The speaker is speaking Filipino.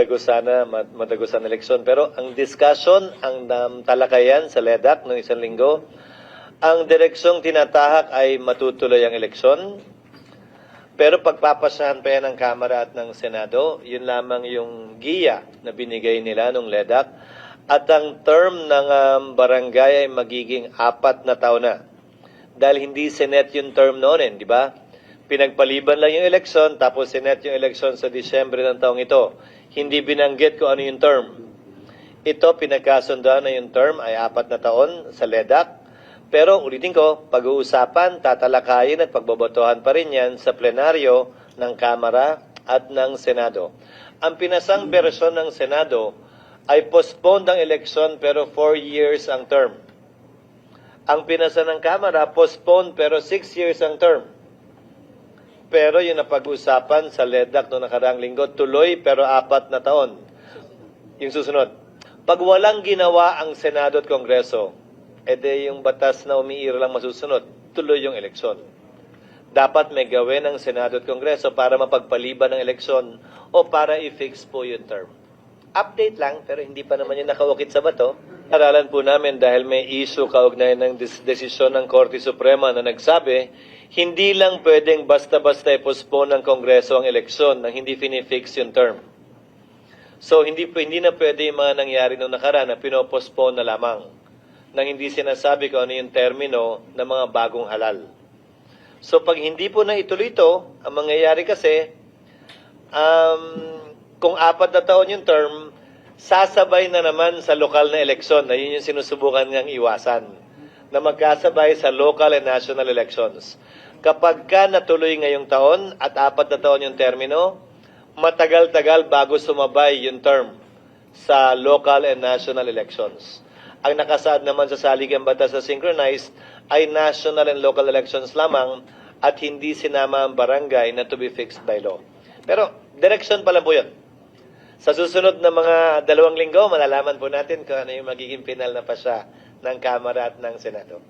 Sana matagusan eleksyon. Pero ang discussion, ang talakayan sa LEDAC noong isang linggo, ang direksyong tinatahak ay matutuloy ang eleksyon. Pero pagpapasahan pa yan ng Kamara at ng Senado, yun lamang yung giya na binigay nila noong LEDAC. At ang term ng barangay ay magiging 4 na taon na. Dahil hindi Senate yung term noon, di ba? Pinagpaliban lang yung eleksyon, tapos Senate yung eleksyon sa Disyembre ng taong ito. Hindi binanggit kung ano yung term. Ito, pinagkasundoan na yung term ay 4 na taon sa LEDAC. Pero ulitin ko, pag-uusapan, tatalakayin at pagbobotohan pa rin yan sa plenaryo ng Kamara at ng Senado. Ang pinasang bersyon ng Senado ay postpone ang eleksyon pero 4 years ang term. Ang pinasa ng Kamara, postpone pero 6 years ang term. Pero yung napag-usapan sa LEDAC noong nakaraang linggo, tuloy pero 4 na taon. Yung susunod. Pag walang ginawa ang Senado at Kongreso, edi yung batas na umiira lang masusunod, tuloy yung eleksyon. Dapat may gawin ng Senado at Kongreso para mapagpaliban ng eleksyon o para i-fix po yung term. Update lang, pero hindi pa naman yung nakaukit sa bato. Aralan po namin dahil may issue kaugnay ng desisyon ng Korte Suprema na nagsabi, hindi lang pwedeng basta-basta i-postpone ng Kongreso ang eleksyon nang hindi finifix yung term. So, hindi na pwede yung mga nangyari noong nakaraan na pinopostpone na lamang nang hindi sinasabi kung ano yung termino ng mga bagong halal. So, pag hindi po na ituloy ito, ang mangyayari kasi, kung 4 na taon yung term, sasabay na naman sa lokal na eleksyon na yun yung sinusubukan ngang iwasan na magkasabay sa local and national elections. Kapag ka natuloy ngayong taon at 4 na taon yung termino, matagal-tagal bago sumabay yung term sa local and national elections. Ang nakasaad naman sa saligang batas sa synchronized ay national and local elections lamang at hindi sinama ang barangay na to be fixed by law. Pero direction pa lang po yun. Sa susunod na mga 2 linggo, malalaman po natin kung ano yung magiging final na pasya ng Kamara at ng Senado.